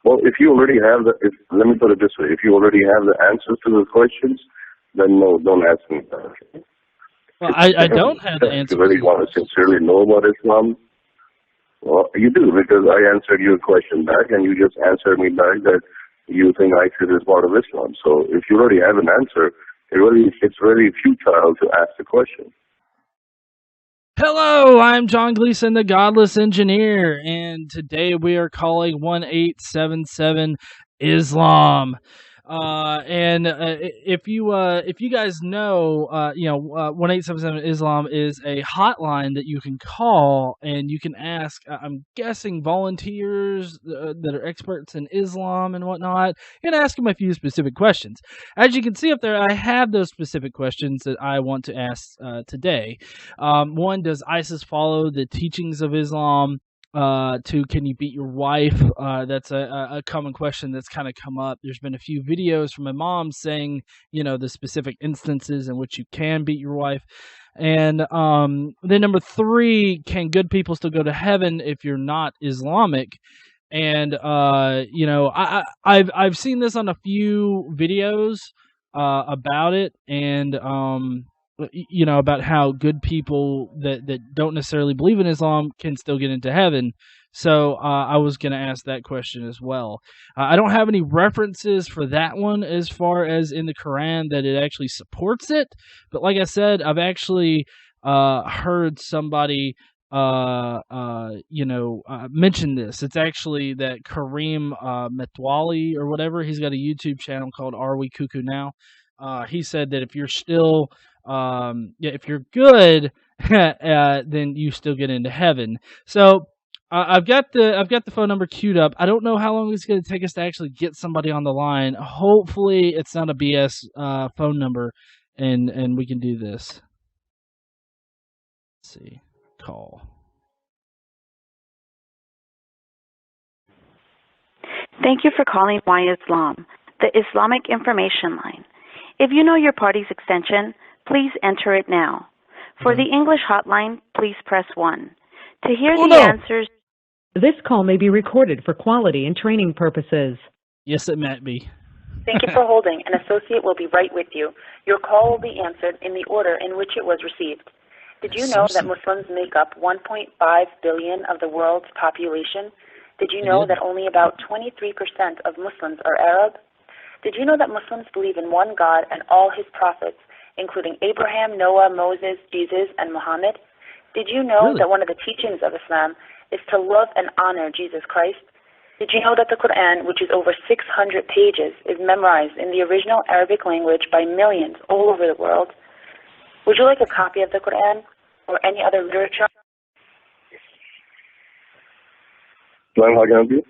Well, if you already have let me put it this way: if you already have the answers to the questions, then no, don't ask me that. Well, I don't have the If answer. you really want to sincerely know about Islam, well, you do, because I answered your question back, and you just answered me back that you think ISIS is part of Islam. So if you already have an answer, it's really futile to ask the question. Hello, I'm John Gleason, the Godless Engineer, and today we are calling 877 Islam. If you guys know, 1877 Islam is a hotline that you can call and you can ask. I'm guessing volunteers that are experts in Islam and whatnot, and ask them a few specific questions. As you can see up there, I have those specific questions that I want to ask today. One, does ISIS follow the teachings of Islam? Two, can you beat your wife? That's a common question that's kind of come up. There's been a few videos from imams saying, the specific instances in which you can beat your wife. And then number three, can good people still go to heaven if you're not Islamic? And I've seen this on a few videos about it, and about how good people that don't necessarily believe in Islam can still get into heaven. So I was going to ask that question as well. I don't have any references for that one as far as in the Quran that it actually supports it. But like I said, I've actually heard somebody mention this. It's actually that Kareem Metwali or whatever. He's got a YouTube channel called Are We Cuckoo Now? He said that if you're still if you're good, then you still get into heaven. So I've got the phone number queued up. I don't know how long it's going to take us to actually get somebody on the line. Hopefully, it's not a BS phone number, and we can do this. Let's see, call. Thank you for calling Why Islam, the Islamic information line. If you know your party's extension, please enter it now. For the English hotline, please press 1. To hear answers... This call may be recorded for quality and training purposes. Yes, it might be. Thank you for holding. An associate will be right with you. Your call will be answered in the order in which it was received. Did you know that Muslims make up 1.5 billion of the world's population? Did you know that only about 23% of Muslims are Arab? Did you know that Muslims believe in one God and all his prophets, including Abraham, Noah, Moses, Jesus, and Muhammad? Did you know that one of the teachings of Islam is to love and honor Jesus Christ? Did you know that the Quran, which is over 600 pages, is memorized in the original Arabic language by millions all over the world? Would you like a copy of the Quran or any other literature? Glenn, how can I help you?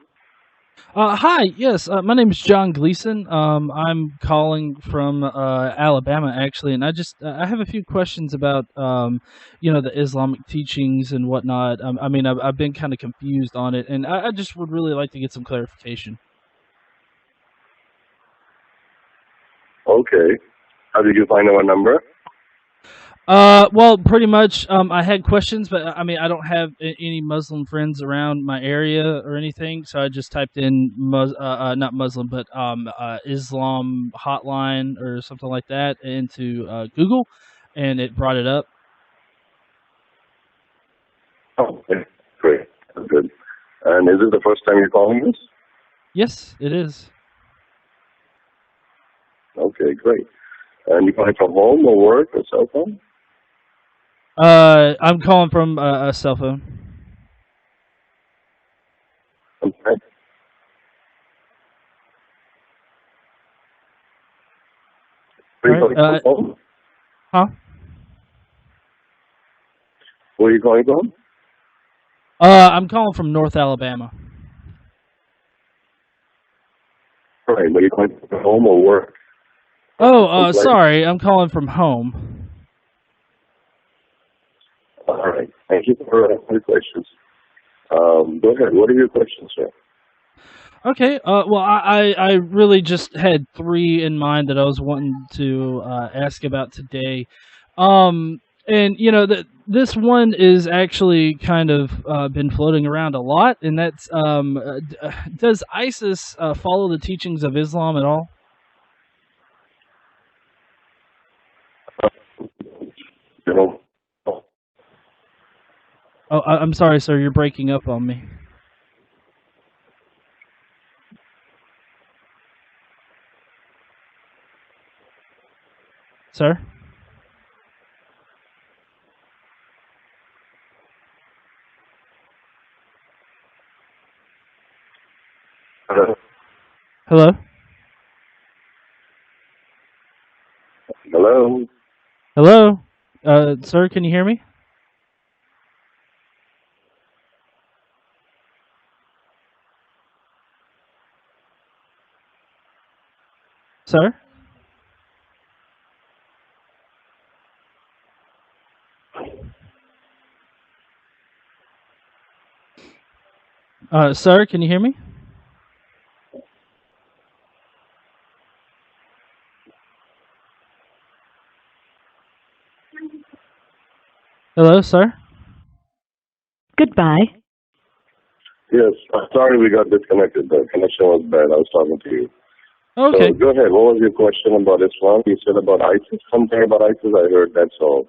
Hi, yes, my name is John Gleason. I'm calling from Alabama, actually, and I have a few questions about the Islamic teachings and whatnot. I've been kind of confused on it, and I just would really like to get some clarification. Okay. How did you find our number? Well, pretty much, I had questions, but I don't have any Muslim friends around my area or anything, so I just typed in not Muslim, but Islam hotline or something like that into Google, and it brought it up. Oh, okay. Great. Good. And is it the first time you're calling us? Yes, it is. Okay, great. And you calling from home or work or cell phone? I'm calling from a cell phone. Okay. Where are you calling from? Huh? Where are you calling from? I'm calling from North Alabama. Right, but you're calling from home or work? Oh, sorry, I'm calling from home. All right. Thank you for your questions. Go ahead. What are your questions, sir? Okay. Well, I really just had three in mind that I was wanting to ask about today. And this one is actually kind of been floating around a lot, and that's does ISIS follow the teachings of Islam at all? You know, Oh, I'm sorry, sir. You're breaking up on me. Sir? Hello? hello. Hello? Sir, can you hear me? Sir? Sir, can you hear me? Hello, sir? Goodbye. Yes, sorry we got disconnected. The connection was bad. I was talking to you. Okay. So go ahead. What was your question about Islam? You said about ISIS. Something about ISIS. I heard. That's all.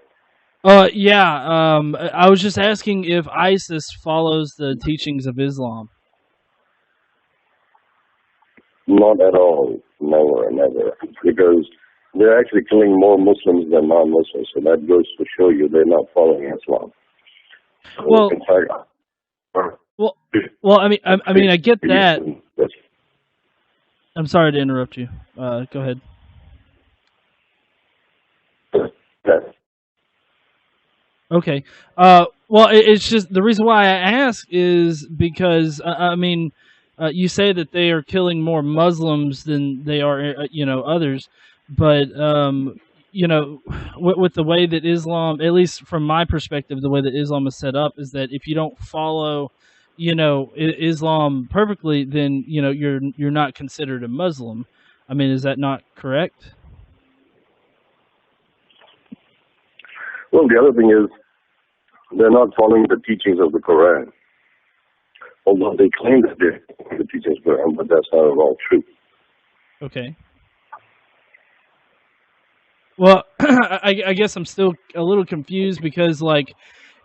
Yeah. I was just asking if ISIS follows the teachings of Islam. Not at all. Never, never. Because they're actually killing more Muslims than non-Muslims. So that goes to show you they're not following Islam. So Well, in fact, well. I mean, I get that. I'm sorry to interrupt you. Go ahead. Okay. Well, it's just the reason why I ask is because I mean, you say that they are killing more Muslims than they are, others, but with the way that Islam, at least from my perspective, the way that Islam is set up is that if you don't follow, Islam perfectly, then you're not considered a Muslim. I mean, is that not correct? Well, the other thing is they're not following the teachings of the Quran. Although they claim that they're following the teachings of the Quran, but that's not at all true. Okay. Well, I guess I'm still a little confused because, like,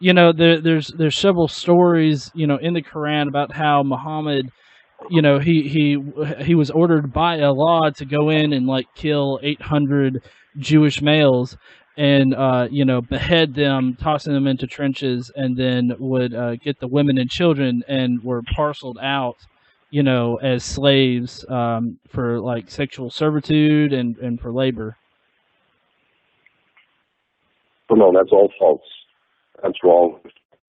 there's several stories, in the Quran about how Muhammad, he was ordered by Allah to go in and like kill 800 Jewish males and behead them, tossing them into trenches, and then would get the women and children and were parceled out, as slaves for like sexual servitude and for labor. No, that's all false. That's wrong.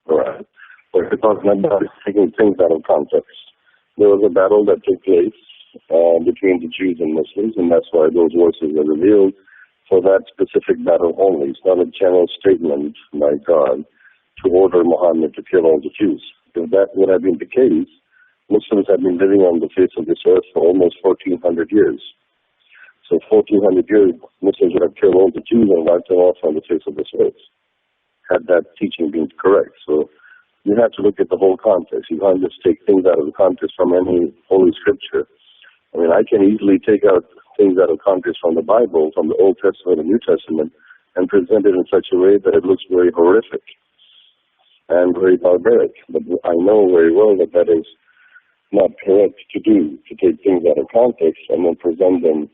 Quran. What you're talking about is taking things out of context. There was a battle that took place between the Jews and Muslims, and that's why those verses are revealed for that specific battle only. It's not a general statement by God to order Muhammad to kill all the Jews. If that would have been the case, Muslims have been living on the face of this earth for almost 1,400 years. So 1,400 years, Muslims would have killed all the Jews and wiped them off on the face of this earth, had that teaching been correct. So you have to look at the whole context. You can't just take things out of the context from any holy scripture. I mean, I can easily take out things out of context from the Bible, from the Old Testament and New Testament, and present it in such a way that it looks very horrific and very barbaric. But I know very well that that is not correct to do, to take things out of context and then present them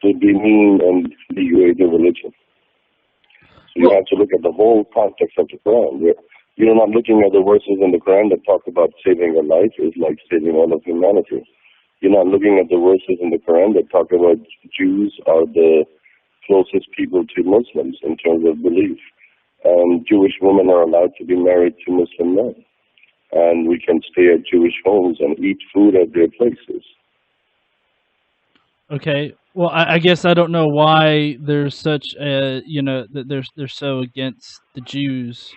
to be mean and degrade the religion. So you have to look at the whole context of the Quran. You're not looking at the verses in the Quran that talk about saving a life is like saving all of humanity. You're not looking at the verses in the Quran that talk about Jews are the closest people to Muslims in terms of belief. And Jewish women are allowed to be married to Muslim men. And we can stay at Jewish homes and eat food at their places. Okay. Well, I guess I don't know why there's such a that they're so against the Jews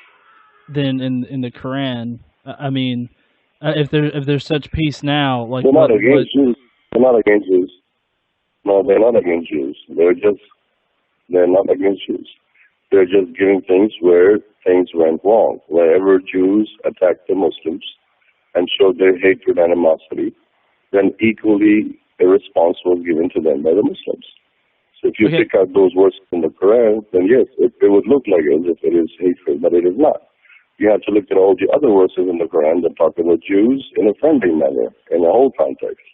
then in the Quran. I mean, if there's such peace now, like they're not against Jews. They're not against Jews. No, they're not against Jews. They're not against Jews. They're just giving things where things went wrong. Wherever Jews attacked the Muslims and showed their hatred and animosity, then equally a response was given to them by the Muslims. So if you pick out those verses in the Quran, then yes, it would look like as if it is hatred, but it is not. You have to look at all the other verses in the Quran that talk about Jews in a friendly manner, in a whole context.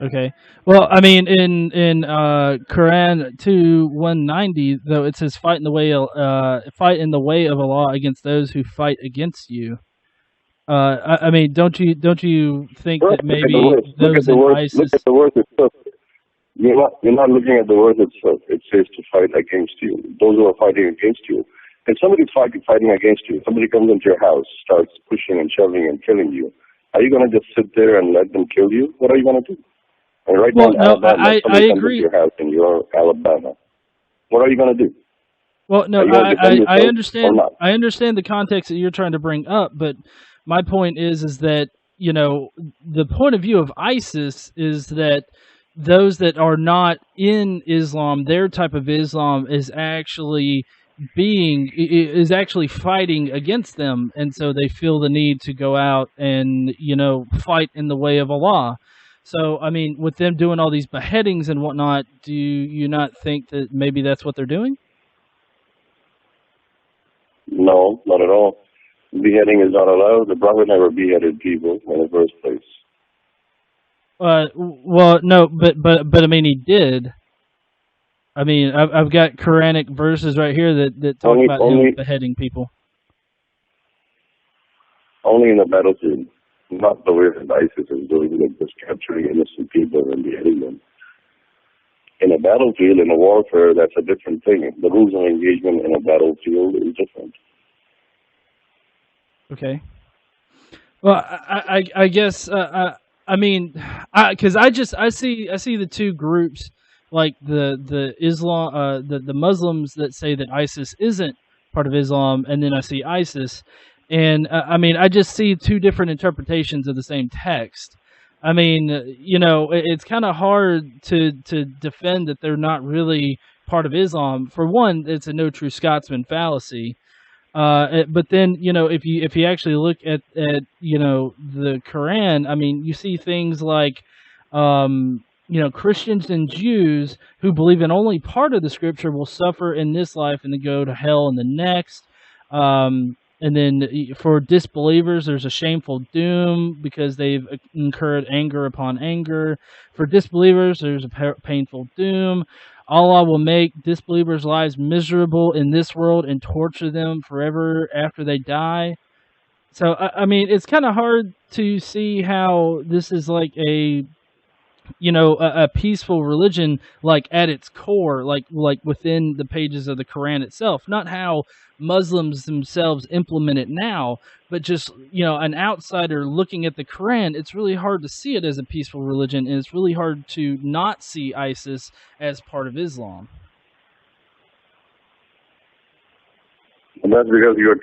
Okay. Well, I mean, in Quran 2:190, though, it says fight in the way of Allah against those who fight against you. I mean, don't you think that maybe those in ISIS? Look at the verse itself. You're not looking at the verse itself. It says to fight against you. Those who are fighting against you. If somebody's fighting against you, somebody comes into your house, starts pushing and shoving and killing you, are you going to just sit there and let them kill you? What are you going to do? And right now, Alabama, somebody comes into your house in your Alabama. What are you going to do? Well, no, I understand. I understand the context that you're trying to bring up, but my point is that, you know, the point of view of ISIS is that those that are not in Islam, their type of Islam is actually fighting against them, and so they feel the need to go out and, you know, fight in the way of Allah. So, I mean, with them doing all these beheadings and whatnot, do you not think that maybe that's what they're doing? No, not at all. Beheading is not allowed. The Prophet never beheaded people in the first place. Well, no, but I mean, he did. I mean, I've got Quranic verses right here that talk about him beheading people. Only in the battlefield, not the way that ISIS is doing, like just capturing innocent people and beheading them. In a battlefield, in a warfare, that's a different thing. The rules of engagement in a battlefield is different. Okay. Well, I guess I mean, because I see the two groups, like the Islam, the Muslims that say that ISIS isn't part of Islam, and then I see ISIS, and I mean, I just see two different interpretations of the same text. I mean, you know, it's kind of hard to defend that they're not really part of Islam. For one, it's a no true Scotsman fallacy. But then, you know, if you actually look at you know, the Quran, I mean, you see things like, you know, Christians and Jews who believe in only part of the scripture will suffer in this life and then go to hell in the next. And then for disbelievers, there's a shameful doom because they've incurred anger upon anger. For disbelievers, there's a painful doom. Allah will make disbelievers' lives miserable in this world and torture them forever after they die. So, I mean, it's kind of hard to see how this is like a, you know, a peaceful religion, like at its core, like within the pages of the Quran itself. Not how Muslims themselves implement it now, but just, you know, an outsider looking at the Quran, it's really hard to see it as a peaceful religion, and it's really hard to not see ISIS as part of Islam. And that's because you're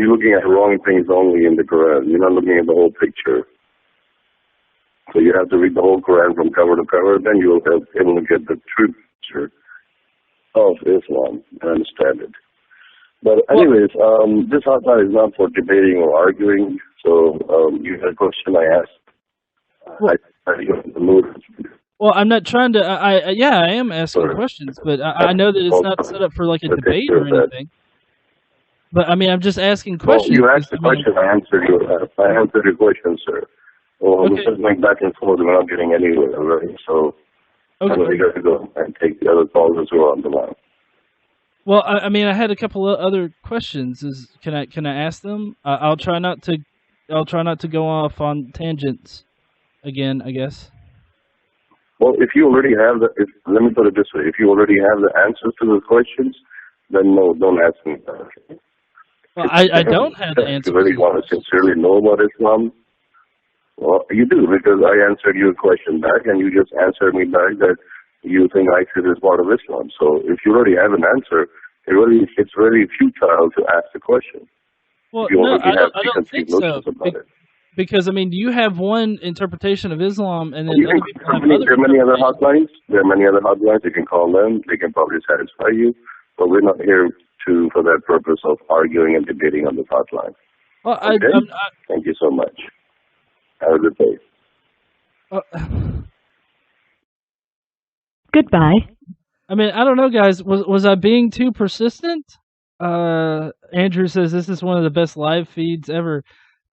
looking at the wrong things only in the Quran. You're not looking at the whole picture. So you have to read the whole Quran from cover to cover, then you'll be able to get the true picture of Islam and understand it. But anyways, this hotline is not for debating or arguing. So you had a question I asked. Well, I'm not trying to. I am asking questions, but I know that it's not set up for like a debate or anything. But I mean, I'm just asking questions. Well, you asked the question. I answered your question, sir. Well, we're just going back and forth. We're not getting anywhere, right? So we got to go and take the other callers who are on the line. Well, I mean, I had a couple of other questions. Can I ask them? I'll try not to go off on tangents again, I guess. Well, if you already have let me put it this way: if you already have the answers to the questions, then no, don't ask me that. Well, I don't have the answers. If you really want to sincerely know about Islam, well, you do, because I answered your question back, and you just answered me back that you think ISIS is part of Islam. So if you already have an answer, it's really futile to ask the question. Well, no, I don't think so. Because, I mean, you have one interpretation of Islam, and then other people have another. There are many other hotlines. There are many other hotlines. You can call them. They can probably satisfy you. But we're not here for that purpose of arguing and debating on this hotline. Well, Okay? Thank you so much. Have a good day. Goodbye. I mean, I don't know, guys. Was I being too persistent? Andrew says this is one of the best live feeds ever.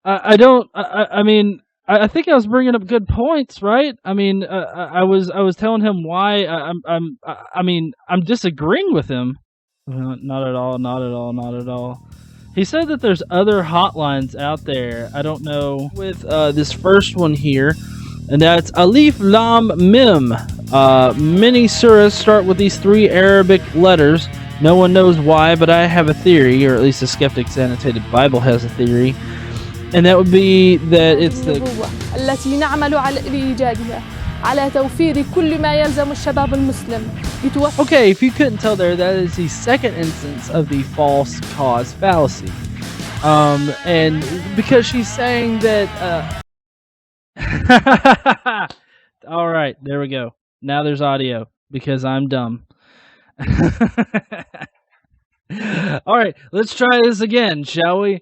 I mean, I think I was bringing up good points, right? I mean, I was telling him why I'm disagreeing with him. Not at all. Not at all. Not at all. He said that there's other hotlines out there. I don't know. With this first one here, and that's Alif Lam Mim. Many surahs start with these 3 Arabic letters. No one knows why, but I have a theory, or at least the Skeptic's Annotated Bible has a theory, and that would be that it's the التي نعمل على إيجادها على توفير كل ما يلزم الشباب المسلم. Okay, if you couldn't tell there, that is the second instance of the false cause fallacy. And because she's saying that all right, there we go. Now there's audio because I'm dumb. All right, let's try this again, shall we?